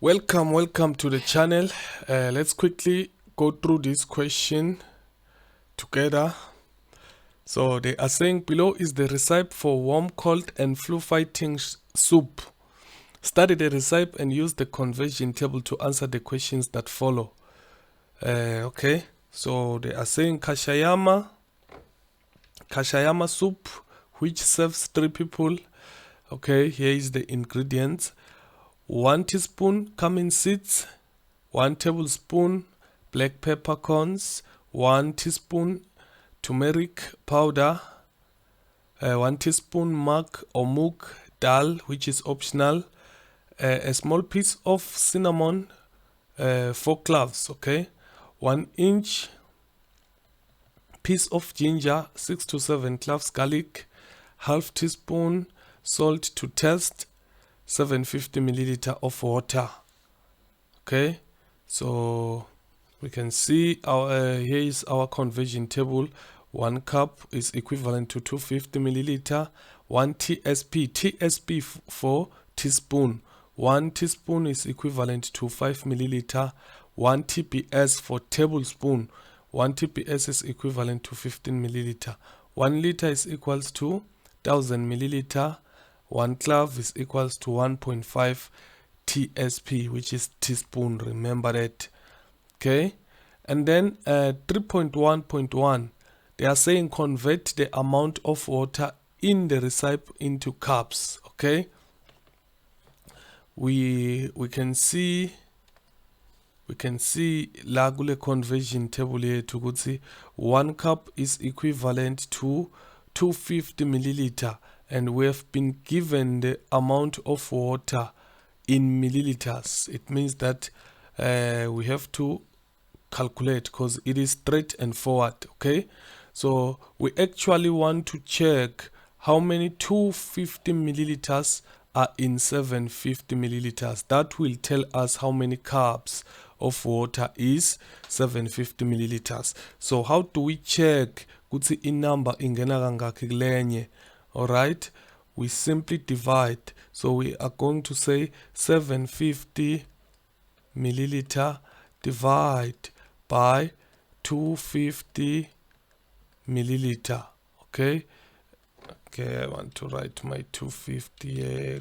Welcome to the channel. Let's quickly go through this question together. So they are saying below is the recipe for warm, cold and flu fighting soup. Study the recipe and use the conversion table to answer the questions that follow. Okay, so they are saying kashayama soup, which serves 3 people. Okay, here is the ingredients. 1 teaspoon cumin seeds, 1 tablespoon black peppercorns, 1 teaspoon turmeric powder, 1 teaspoon mug dal, which is optional, a small piece of cinnamon, 4 cloves, okay, 1 inch piece of ginger, 6 to 7 cloves garlic, half teaspoon salt to taste, 750 milliliter of water. Okay, so we can see our here is our conversion table. 1 cup is equivalent to 250 milliliter. 1 TSP for teaspoon. 1 teaspoon is equivalent to 5 milliliter. 1 TPS for tablespoon. 1 TPS is equivalent to 15 milliliter. 1 liter is equals to 1000 milliliter. 1 clove is equals to 1.5 TSP, which is teaspoon, remember that. Okay, and then 3.1.1, they are saying convert the amount of water in the recipe into cups. Okay, we can see la kule conversion table yethu ukuthi 1 cup is equivalent to 250 milliliter, and we have been given the amount of water in milliliters. It means that we have to calculate because it is straight and forward. Okay, so we actually want to check how many 250 milliliters are in 750 milliliters. That will tell us how many cups of water is 750 milliliters. So how do we check ukuthi inumber ingena kangaki kulenye? Alright, we simply divide. So we are going to say 750 milliliter divide by 250 milliliter. Okay, I want to write my 250 here.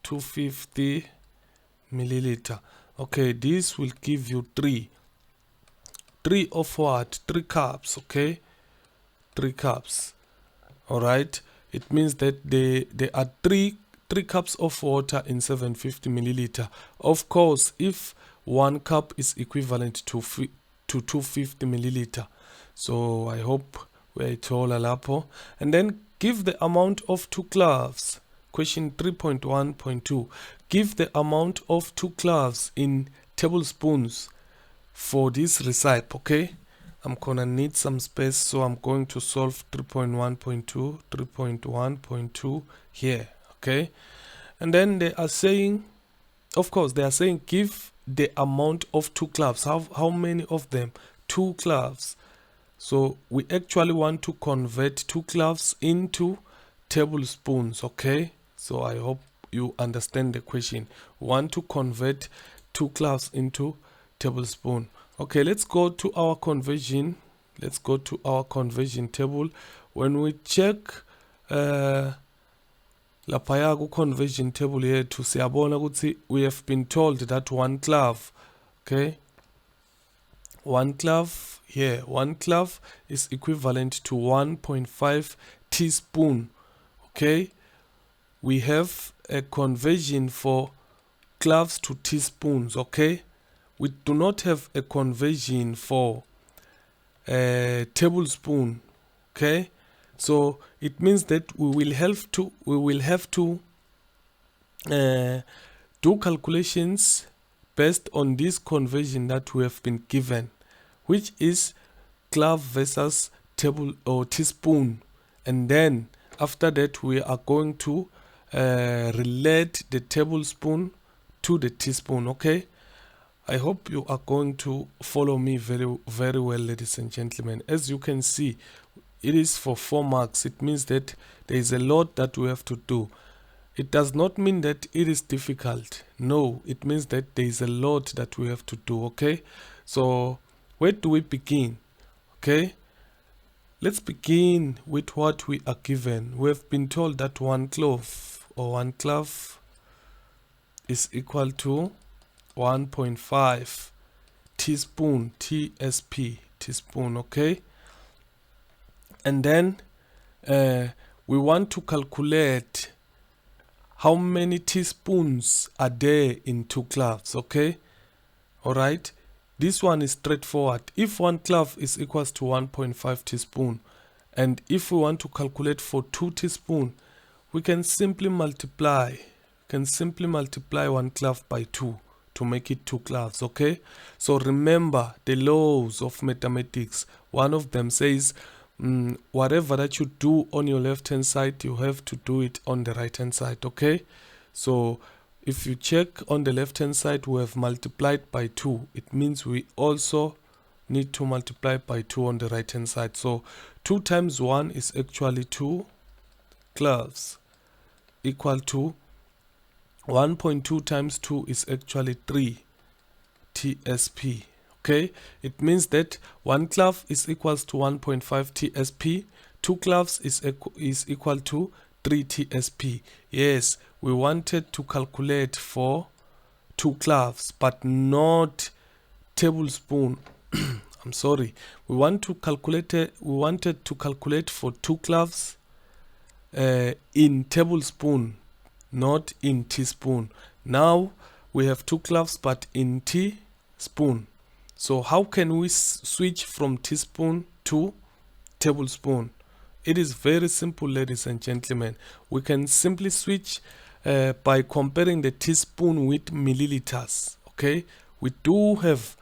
250 milliliter. Okay, this will give you 3 of what? 3 cups. Okay, 3 cups. All right, it means that there are 3 cups of water in 750 milliliter. Of course, if 1 cup is equivalent to 250 milliliter. So I hope we're told alapo. And then give the amount of 2 cloves. Question 3.1.2. Give the amount of 2 cloves in tablespoons for this recipe. Okay, I'm gonna need some space, so I'm going to solve 3.1.2 here. Okay, and then they are saying, of course they are saying give the amount of 2 cloves. How many of them? 2 cloves. So we actually want to convert 2 cloves into tablespoons. Okay, so I hope you understand the question. We want to convert 2 cloves into tablespoon. Okay, let's go to our conversion. Let's go to our conversion table. When we check laphaya ku conversion table yethu siyabona ukuthi we have been told that 1 clove, okay, 1 clove here, 1 clove is equivalent to 1.5 teaspoon. Okay, we have a conversion for cloves to teaspoons. Okay, we do not have a conversion for a tablespoon. Okay, so it means that we will have to do calculations based on this conversion that we have been given, which is clove versus table or teaspoon. And then after that we are going to relate the tablespoon to the teaspoon. Okay, I hope you are going to follow me very well, ladies and gentlemen. As you can see, it is for 4 marks. It means that there is a lot that we have to do. it does not mean that it is difficult. No, it means that there is a lot that we have to do. Okay, so where do we begin? Okay, let's begin with what we are given. We have been told that 1 clove or 1 clove is equal to 1.5 teaspoon, TSP, teaspoon. Okay, and then we want to calculate how many teaspoons are there in 2 cloves. Okay, all right, this one is straightforward. If 1 clove is equals to 1.5 teaspoon, and if we want to calculate for 2 teaspoon, we can simply multiply 1 clove by 2 to make it 2 cloves. Okay, so remember the laws of mathematics. One of them says whatever that you do on your left hand side, you have to do it on the right hand side. Okay, so if you check on the left hand side, we have multiplied by 2. It means we also need to multiply by 2 on the right hand side. So 2 times 1 is actually 2 cloves, equal to 1.2 times 2 is actually 3 TSP. Okay, it means that 1 clove is equals to 1.5 TSP, 2 cloves is equal to 3 TSP. Yes, we wanted to calculate for 2 cloves, but not tablespoon. I'm sorry. We wanted to calculate for 2 cloves in tablespoon, not in teaspoon. Now we have 2 cloves, but in teaspoon. So how can we switch from teaspoon to tablespoon? It is very simple, ladies and gentlemen. We can simply switch by comparing the teaspoon with milliliters. Okay, we do have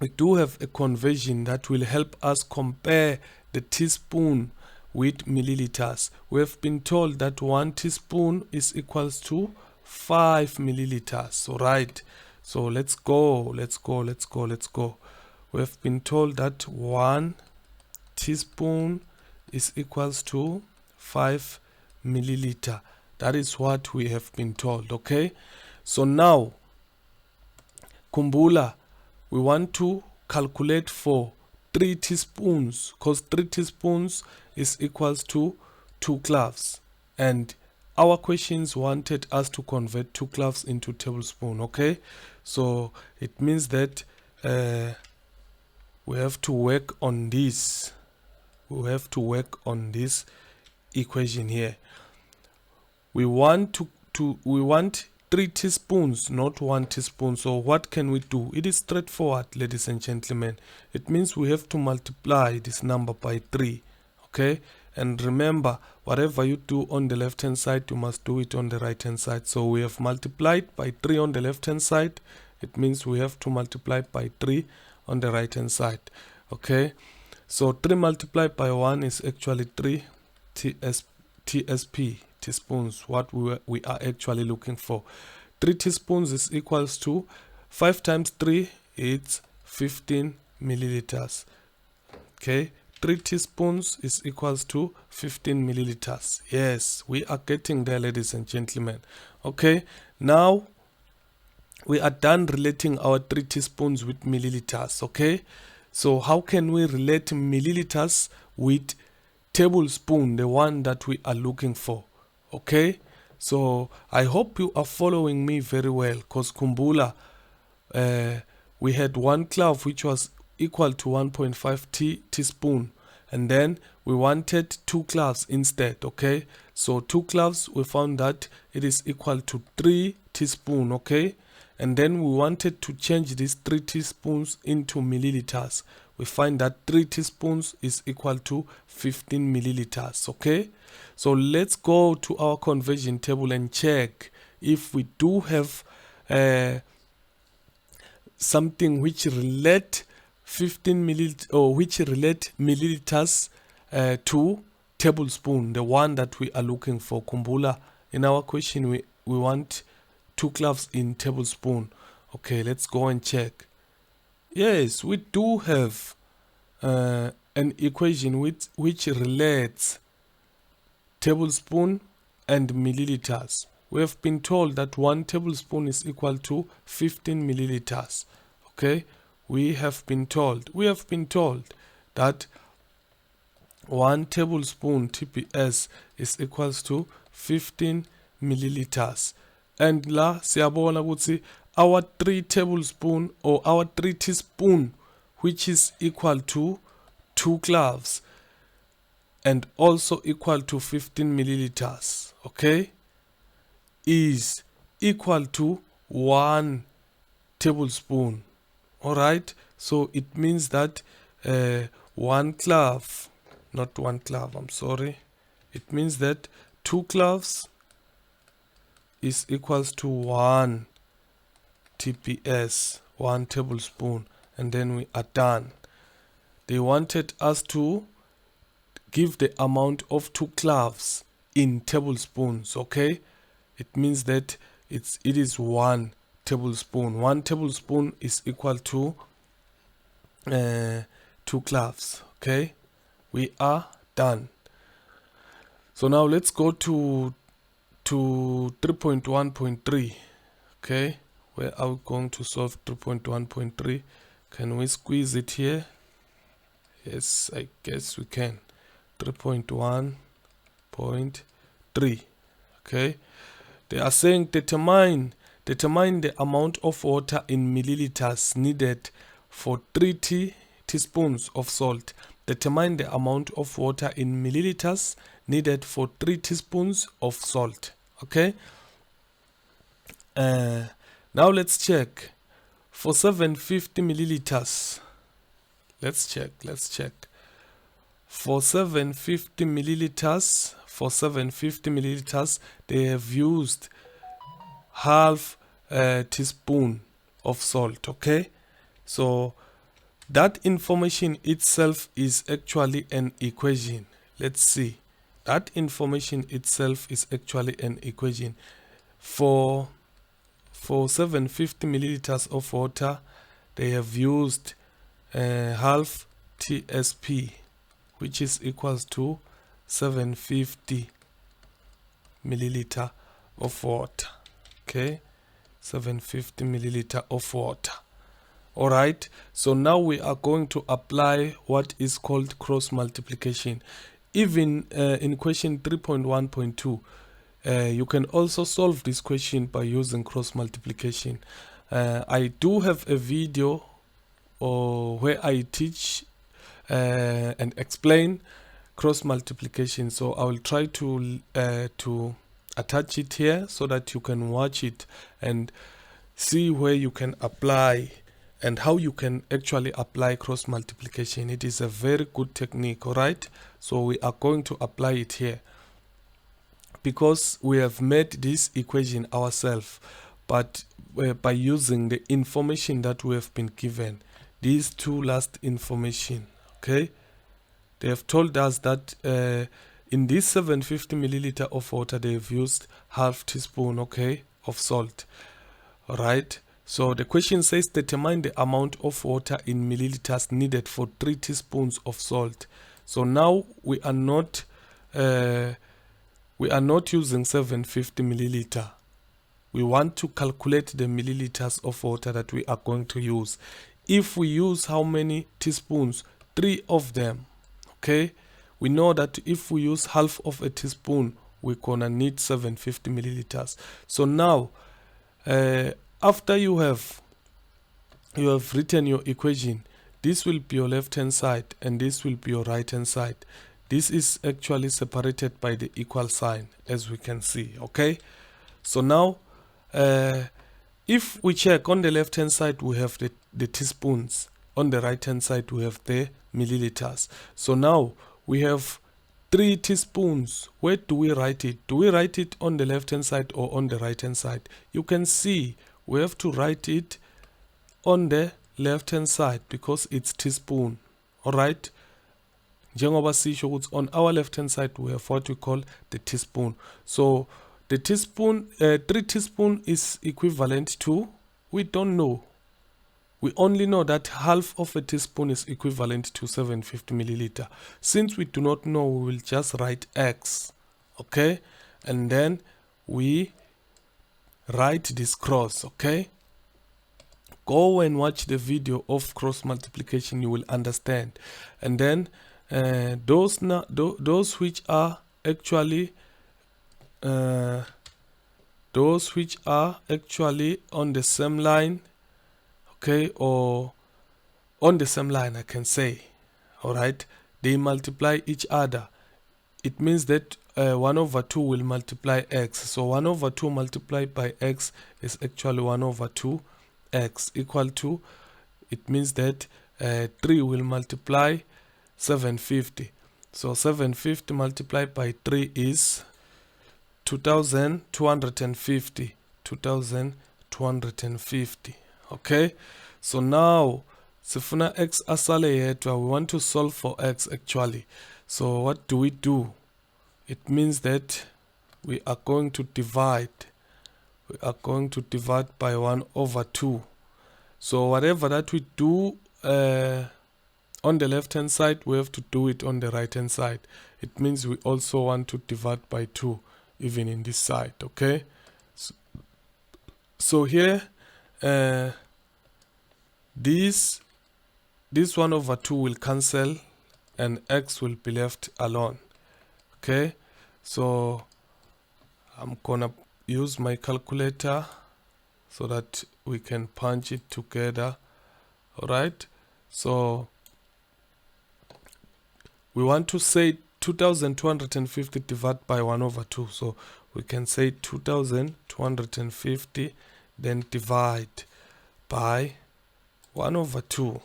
a conversion that will help us compare the teaspoon with milliliters. We have been told that 1 teaspoon is equals to 5 milliliters. All right, so let's go. We have been told that 1 teaspoon is equals to 5 milliliter. That is what we have been told. Okay, so now kumbula, we want to calculate for 3 teaspoons, because 3 teaspoons is equals to 2 cloves, and our questions wanted us to convert 2 cloves into tablespoon. Okay, so it means that we have to work on this. We have to work on this equation here. We want we want 3 teaspoons, not 1 teaspoon. So what can we do? It is straightforward, ladies and gentlemen. It means we have to multiply this number by 3. Okay, and remember, whatever you do on the left hand side, you must do it on the right hand side. So we have multiplied by 3 on the left hand side. It means we have to multiply by 3 on the right hand side. Okay, so 3 multiplied by 1 is actually 3 TSP, teaspoons, what we are actually looking for. 3 teaspoons is equals to 5 times 3, it's 15 milliliters. Okay, 3 teaspoons is equals to 15 milliliters. Yes, we are getting there, ladies and gentlemen. Okay, now we are done relating our 3 teaspoons with milliliters. Okay, so how can we relate milliliters with tablespoon, the one that we are looking for? Okay, so I hope you are following me very well, because kumbula, we had 1 clove which was equal to 1.5 teaspoon, and then we wanted 2 cloves instead. Okay, so 2 cloves, we found that it is equal to 3 teaspoon. Okay, and then we wanted to change these 3 teaspoons into milliliters. We find that 3 teaspoons is equal to 15 milliliters. Okay, so let's go to our conversion table and check if we do have something which relate 15 milliliters, or which relate milliliters to tablespoon, the one that we are looking for. Kumbula, in our question we want 2 cloves in tablespoon. Okay, let's go and check. Yes, we do have an equation which relates tablespoon and milliliters. We have been told that 1 tablespoon is equal to 15 milliliters. Okay, we have been told that 1 tablespoon TPS is equals to 15 milliliters. And la siyabona ukuthi our 3 tablespoon or our 3 teaspoon, which is equal to 2 cloves and also equal to 15 milliliters, okay, is equal to 1 tablespoon. All right, so it means that 1 clove, not 1 clove, I'm sorry, it means that 2 cloves is equals to 1 TPS, 1 tablespoon, and then we are done. They wanted us to give the amount of 2 cloves in tablespoons, okay? It means that it is 1 tablespoon. 1 tablespoon is equal to 2 cloves, okay? We are done. So now let's go to 3.1.3, okay? Where are we going to solve 3.1.3? Can we squeeze it here? Yes, I guess we can. 3.1.3, okay? They are saying determine the amount of water in milliliters needed for 3 teaspoons of salt. Determine the amount of water in milliliters needed for 3 teaspoons of salt. Okay. Now let's check for 750 milliliters. Let's check. For 750 milliliters, they have used half a teaspoon of salt. Okay, so that information itself is actually an equation. Let's see. That information itself is actually an equation. For 750 milliliters of water, they have used half TSP, which is equals to 750 milliliter of water. Okay, 750 milliliter of water. All right, so now we are going to apply what is called cross multiplication. Even in question 3.1.2, you can also solve this question by using cross multiplication. I do have a video where I teach and explain cross multiplication, so I will try to attach it here so that you can watch it and see where you can apply and how you can actually apply cross multiplication. It is a very good technique. All right, so we are going to apply it here because we have made this equation ourselves, but by using the information that we have been given, these two last information. Okay, they have told us that in this 750 milliliter of water they have used half teaspoon, okay, of salt. All right, so the question says determine the amount of water in milliliters needed for 3 teaspoons of salt. So now we are not using 750 milliliter. We want to calculate the milliliters of water that we are going to use. If we use how many teaspoons? 3 of them. Okay, we know that if we use half of a teaspoon, we're gonna need 750 milliliters. So now after you have written your equation, this will be your left hand side and this will be your right hand side. This is actually separated by the equal sign, as we can see. Okay, so now if we check on the left hand side, we have the teaspoons. On the right hand side, we have the milliliters. So now we have 3 teaspoons. Where do we write it? Do we write it on the left hand side or on the right hand side? You can see we have to write it on the left hand side because it's teaspoon. All right, on our left hand side we have what we call the teaspoon. So the teaspoon, 3 teaspoon is equivalent to, we don't know. We only know that half of a teaspoon is equivalent to 750 milliliter. Since we do not know, we will just write X. Okay, and then we write this cross. Okay, go and watch the video of cross multiplication, you will understand. And then those which are actually on the same line, okay, or on the same line, I can say, all right, they multiply each other. It means that 1 over 2 will multiply x. So 1 over 2 multiplied by x is actually 1 over 2 x equal to, it means that 3 will multiply 750. So 750 multiplied by 3 is 2250. 2250. Okay, so now sifuna x asale yedwa, we want to solve for x actually. So what do? It means that we are going to divide by 1 over 2. So whatever that we do on the left hand side, we have to do it on the right hand side. It means we also want to divide by 2 even in this side. Okay, so here this 1 over 2 will cancel and x will be left alone. Okay, so I'm gonna use my calculator so that we can punch it together. All right, so we want to say 2250 divided by 1 over 2. So we can say 2250, then divide by 1 over 2,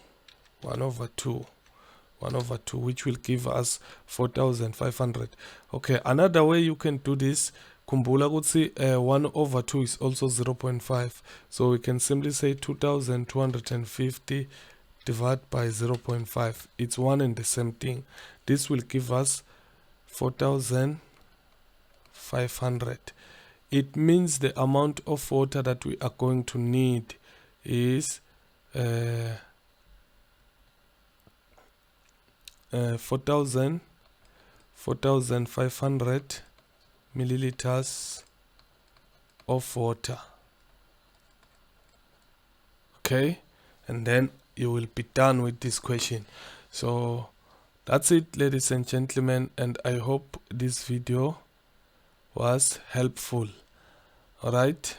which will give us 4500. Okay, another way you can do this, kumbula kutsi 1 over 2 is also 0.5. So we can simply say 2250 divided by 0.5. It's one and the same thing. This will give us 4500. It means the amount of water that we are going to need is 4,500 milliliters of water. Okay, and then you will be done with this question. So that's it, ladies and gentlemen, and I hope this video was helpful. All right,